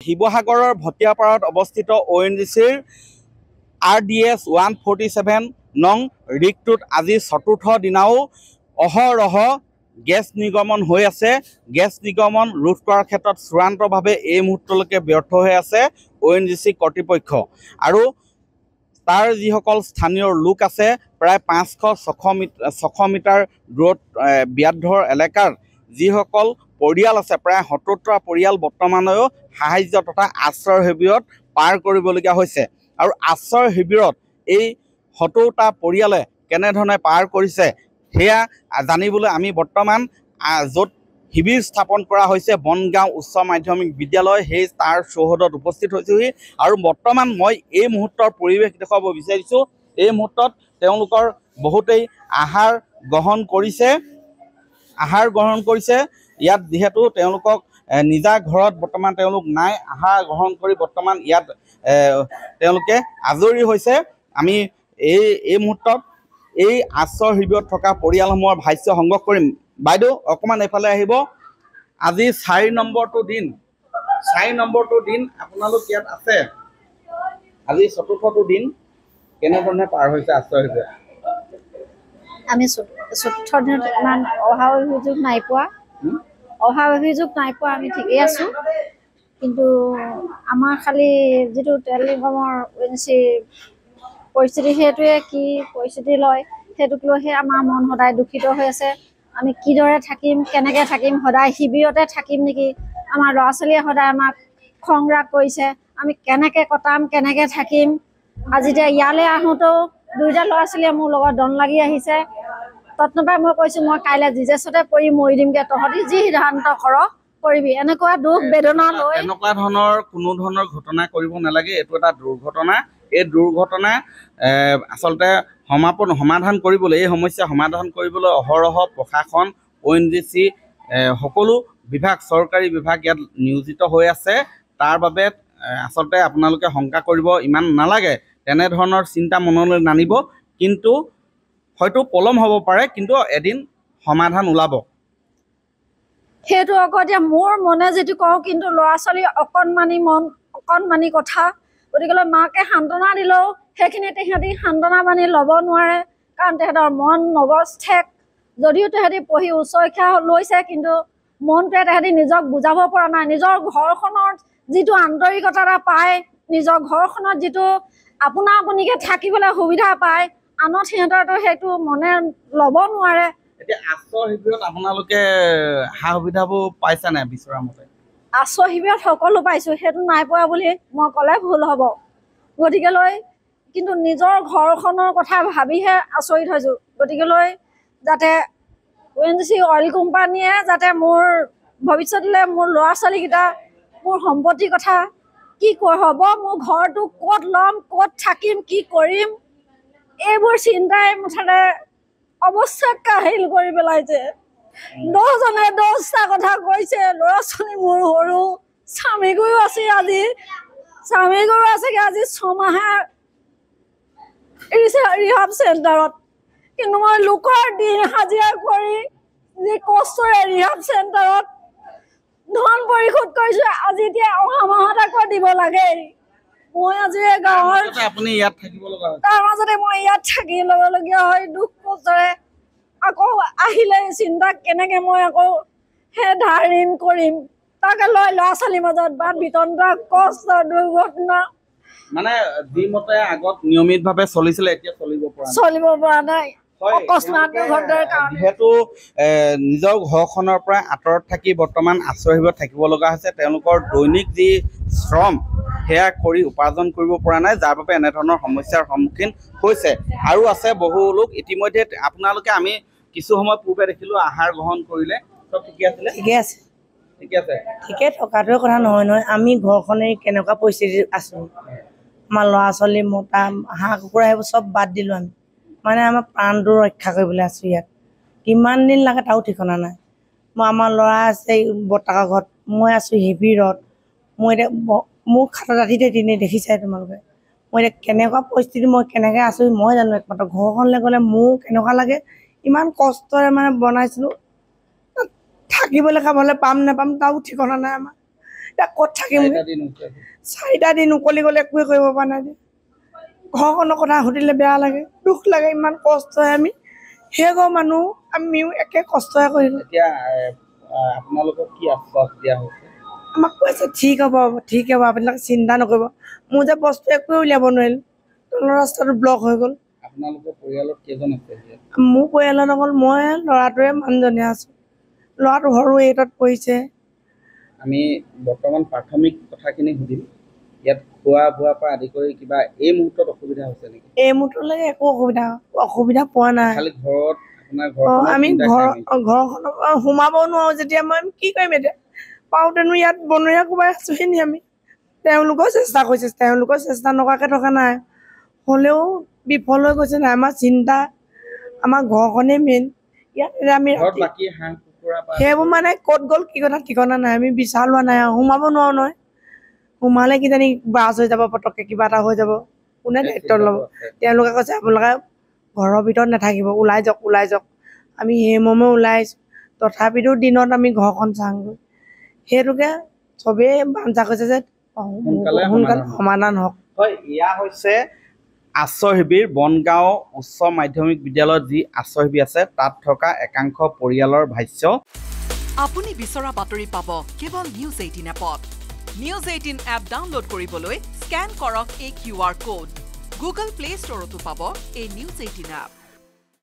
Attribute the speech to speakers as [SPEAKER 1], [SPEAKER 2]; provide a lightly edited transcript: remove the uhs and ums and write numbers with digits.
[SPEAKER 1] শিৱসাগৰৰ ভটিয়াপাৰত অৱস্থিত ONGCৰ RDS 147 নং ৰিগটোত আজি চতুৰ্থ দিনাও অহৰহ গেছ নিৰ্গমন হৈ আছে। গেছ নিৰ্গমন ৰোধ কৰাৰ ক্ষেত্ৰত চূড়ান্তভাৱে এই মুহূৰ্তলৈকে ব্যৰ্থ হৈ আছে ONGC কৰ্তৃপক্ষ। আৰু তাৰ যিসকল স্থানীয় লোক আছে প্ৰায় 500-600 মিটাৰ দূৰত ব্যাধৰ এলেকাৰ যিসকল পৰিয়াল আছে প্ৰায় 70টা পৰিয়াল বৰ্তমানেও সাহায্য তথা আশ্ৰয় শিবিৰত পাৰ কৰিবলগীয়া হৈছে। আৰু আশ্ৰয় শিবিৰত এই 70টা পৰিয়ালে কেনেধৰণে পাৰ কৰিছে সেয়া জানিবলৈ আমি বৰ্তমান য'ত শিবিৰ স্থাপন কৰা হৈছে বনগাঁও উচ্চ মাধ্যমিক বিদ্যালয় সেই তাৰ চৌহদত উপস্থিত হৈছোহি। আৰু বৰ্তমান মই এই মুহূৰ্তৰ পৰিৱেশ দেখুৱাব বিচাৰিছোঁ। এই মুহূৰ্তত তেওঁলোকৰ বহুতেই আহাৰ গ্ৰহণ কৰিছে। ইয়াত যিহেতু তেওঁলোকক নিজা ঘৰত বৰ্তমান তেওঁলোক নাই, আহাৰ গ্ৰহণ কৰি বৰ্তমান ইয়াত তেওঁলোকে আজৰি হৈছে। আমি এই মুহূৰ্তত এই আশ্ৰয় শিবিৰত থকা পৰিয়ালসমূহৰ ভাষ্য সংগ্ৰহ কৰিম। বাইদেউ অকণমান এইফালে আহিব। আজি 4 নম্বৰটো দিন আপোনালোক ইয়াত আছে। আজি চতুৰ্থটো দিন কেনেধৰণে পাৰ হৈছে আশ্ৰয় শিবিৰত?
[SPEAKER 2] আমি চতুৰ্থ দিনত ইমান অভাৱ অভিযোগ নাই পোৱা। আমি ঠিকেই আছোঁ। কিন্তু আমাৰ খালি যিটো তেল নিগমৰ ONGC পৰিস্থিতি সেইটোৱে কি পৰিস্থিতি লয় সেইটোক লৈহে আমাৰ মন সদায় দুখিত হৈ আছে। আমি কিদৰে থাকিম, কেনেকৈ থাকিম, সদায় শিবিৰতে থাকিম নেকি? আমাৰ ল'ৰা ছোৱালীয়ে সদায় আমাক খং ৰাগ কৰিছে। আমি কেনেকৈ কটাম, কেনেকৈ থাকিম? আজি এতিয়া ইয়ালৈ আহোঁতেও 2টা ল'ৰা ছোৱালীয়ে মোৰ লগত দন লাগি আহিছে। তৎনপাই মই কৈছোঁ মই কাইলৈ জিজেছতে পৰি মৰি দিমগৈ, তহঁতি যি সিদ্ধান্ত কৰ কৰিবি। এনেকুৱা দুখ বেদনা লৈ
[SPEAKER 1] এনেকুৱা ধৰণৰ কোনো ধৰণৰ ঘটনা কৰিব নালাগে। এইটো এটা দুৰ্ঘটনা। এই দুৰ্ঘটনা আচলতে সমাধান কৰিবলৈ, এই সমস্যা সমাধান কৰিবলৈ অহৰহ প্ৰশাসন ONGC সকলো বিভাগ চৰকাৰী বিভাগ ইয়াত নিয়োজিত হৈ আছে। তাৰ বাবে আচলতে আপোনালোকে শংকা কৰিব ইমান নালাগে। তেনেধৰণৰ চিন্তা মনলৈ নানিব। কিন্তু হয়তো পলম হ'ব পাৰে, কিন্তু এদিন সমাধান ওলাব।
[SPEAKER 2] সেইটো আকৌ এতিয়া মোৰ মনে যিটো কওঁ, কিন্তু ল'ৰা ছোৱালীৰ অকণমানি কথা। গতিকে মাকে সান্তনা দিলেও সেইখিনি তেহেঁতি সান্তনা বানি ল'ব নোৱাৰে, কাৰণ তেহেঁতৰ মন মগজ ঠেক। যদিও তেহেঁতি পঢ়ি উচ্চ শিক্ষা লৈছে, কিন্তু মনটোৱে তেহেঁতি নিজক বুজাব পৰা নাই। নিজৰ ঘৰখনৰ যিটো আন্তৰিকতা এটা পায়, নিজৰ ঘৰখনত যিটো আপোনা আপুনিকৈ থাকিবলৈ সুবিধা পায়, আনত সিহঁতৰতো সেইটো মনে ল'ব নোৱাৰে।
[SPEAKER 1] এতিয়া আশ্ৰয় শিবিৰত আপোনালোকে সা সুবিধাবোৰ পাইছে নাই বিচৰা মতে?
[SPEAKER 2] আশ্ৰয় শিবিৰত সকলো পাইছোঁ, সেইটো নাই পোৱা বুলি মই ক'লে ভুল হ'ব। গতিকেলৈ কিন্তু নিজৰ ঘৰখনৰ কথা ভাবিহে আচৰিত হৈছোঁ। গতিকেলৈ যাতে ONGC অইল কোম্পানীয়ে যাতে মোৰ ভৱিষ্যতলৈ মোৰ ল'ৰা ছোৱালীকেইটা, মোৰ সম্পত্তিৰ কথা কি হ'ব, মোৰ ঘৰটো ক'ত ল'ম, ক'ত থাকিম, কি কৰিম, এইবোৰ চিন্তাই মুঠতে অৱস্থা কাহিল কৰি পেলাইছে। 10জনে 10টা কথা কৈছে। ল'ৰা ছোৱালী মোৰ সৰু, স্বামী গৰু আছেগৈ আজি 6 মাহে ৰিহাব চেণ্টাৰত। কিন্তু মই লোকৰ দিন হাজিৰা কৰি যি কষ্টৰে ৰিহাব চেণ্টাৰত ধন পৰিশোধ কৰিছোঁ, আজি এতিয়া অহা মাহত আকৌ দিব লাগে। মই আজি গাঁৱৰ
[SPEAKER 1] আপুনি ইয়াত থাকিব লগা হয়,
[SPEAKER 2] তাৰ মাজতে মই ইয়াত থাকি ল'বলগীয়া হয় দুখ কষ্টৰে। আকৌ আহিলে চিন্তা কেনেকৈ মই আকৌ সেই ধাৰ ঋণ কৰিম, তাকে লৈ ল'ৰা ছোৱালীৰ মাজত বাট বিতণ্ডা, কষ্ট, দুৰ্ঘটনা।
[SPEAKER 1] মানে যিমতে আগত নিয়মিতভাৱে চলিছিলে এতিয়া চলিব পৰা নাই।
[SPEAKER 2] অকস্মাত দুৰ্ঘটনাৰ কাৰণে
[SPEAKER 1] যিহেতু নিজৰ ঘৰখনৰ পৰা আঁতৰত থাকি বৰ্তমান আশ্ৰয় শিবিৰত থাকিব লগা হৈছে। তেওঁলোকৰ দৈনিক যি শ্ৰম সেয়া কৰি উপাৰ্জন কৰিব পৰা নাই, যাৰ বাবে এনেধৰণৰ সমস্যাৰ সন্মুখীন হৈছে। আৰু আছে বহু লোক ইতিমধ্যে আপোনালোকে আমি কিছু সময় পূৰ্বে দেখিলোঁ আহাৰ গ্ৰহণ কৰিলে। চব ঠিকে আছিলে? ঠিকে আছে।
[SPEAKER 3] ঠিকে থকাটোৱে কথা নহয়। আমি ঘৰখনে কেনেকুৱা পৰিস্থিতিত আছোঁ, আমাৰ ল'ৰা ছোৱালী মতা হাঁহ কুকুৰা সেইবোৰ চব বাদ দিলোঁ আমি। মানে আমাৰ প্ৰাণটো ৰক্ষা কৰিবলৈ আছোঁ ইয়াত। কিমান দিন লাগে তাৰো ঠিকনা নাই। আমাৰ ল'ৰা আছে বৰ্তাকৰ ঘৰত, মই আছোঁ শিবিৰত। মই এতিয়া মোক খাটত ৰাতিতে দেখিছাই তোমালোকে। মই এতিয়া কেনেকুৱা পৰিস্থিতি, মই কেনেকৈ আছোঁ মই জানো একমাত্ৰ। ঘৰখনলৈ গ'লে মোৰ কেনেকুৱা লাগে, ইমান কষ্টৰে মানে বনাইছিলোঁ। থাকিবলৈ খাবলৈ পাম নাপাম তাৰো ঠিকনা নাই আমাৰ। এতিয়া ক'ত থাকিম 4টা দিন উকলি গ'লে একোৱে কৰিব পৰা নাই ঘৰখনৰ কথা সুধিলে বেয়া লাগে দুখ লাগে ইমান কষ্ট হয় আমি সেই ঘৰ মানুহ আমিও একে কষ্টহে কৰিলোঁ
[SPEAKER 1] এতিয়া আপোনালোকক কি আশ্বাস দিয়া হৈছে
[SPEAKER 3] আমাক কৈছে ঠিক হ'ব আপোনালোকে চিন্তা নকৰিব মোৰ যে বস্তু একোৱে উলিয়াব নোৱাৰিলোঁ তলৰ ৰাস্তাটো ব্লক হৈ গ'ল
[SPEAKER 1] আপোনালোকৰ পৰিয়ালত কেইজন আছে
[SPEAKER 3] মোৰ পৰিয়ালত অকল মই ল'ৰাটোৱে মানুহজনে আছোঁ ল'ৰাটো সৰু 8ত পঢ়িছে
[SPEAKER 1] আমি বৰ্তমান প্ৰাথমিক কথাখিনি সুধিম ইয়াত খোৱা বোৱাৰ পৰা আদি কৰি কিবা এই মুহূৰ্তত অসুবিধা হৈছে নেকি
[SPEAKER 3] এই মুহূৰ্তলৈকে একো অসুবিধা পোৱা নাই
[SPEAKER 1] খালি ঘৰত আপোনাৰ
[SPEAKER 3] আমি ঘৰখনৰ সোমাব নোৱাৰোঁ যেতিয়া মই কি কৰিম এতিয়া পাওঁতেনো ইয়াত বনৰীয়া কোবাই আছোঁহি নি আমি তেওঁলোকেও চেষ্টা কৰিছে তেওঁলোকেও চেষ্টা নকৰাকৈ থকা নাই হ'লেও বিফল হৈ গৈছে নাই আমাৰ চিন্তা আমাৰ ঘৰখনেই মেইন ইয়াত আমি সেইবোৰ মানে ক'ত গ'ল কি কথা ঠিকনা নাই আমি বিচাৰ লোৱা নাই সোমাব নোৱাৰোঁ নহয় সোমালে কিজানি ব্ৰাছ হৈ যাব পটককৈ কিবা এটা হৈ যাব কোনে দায়িত্ব ল'ব তেওঁলোকে কৈছে আপোনালোকে ঘৰৰ ভিতৰত নাথাকিব ওলাই যাওক আমি সেই মৰ্মে ওলাই আহিছোঁ তথাপিতো দিনত আমি ঘৰখন চাওঁগৈ সেইটোকে চবেই বাঞ্ছা কৈছে যে সোনকালে সমাধান হওক
[SPEAKER 1] হয় এয়া হৈছে আশ্ৰয় শিবিৰ বনগাঁও উচ্চ মাধ্যমিক বিদ্যালয়ত যি আশ্ৰয় শিবিৰ আছে তাত থকা একাংশ পৰিয়ালৰ ভাষ্য
[SPEAKER 4] আপুনি বিচৰা বাতৰি পাব কেৱল নিউজ 18 এপত নিউজ 18 এপ ডাউনলোড কৰিবলৈ স্ক্যান কৰক এই QR কোড গুগল প্লে ষ্টৰতো পাব এই নিউজ 18 এপ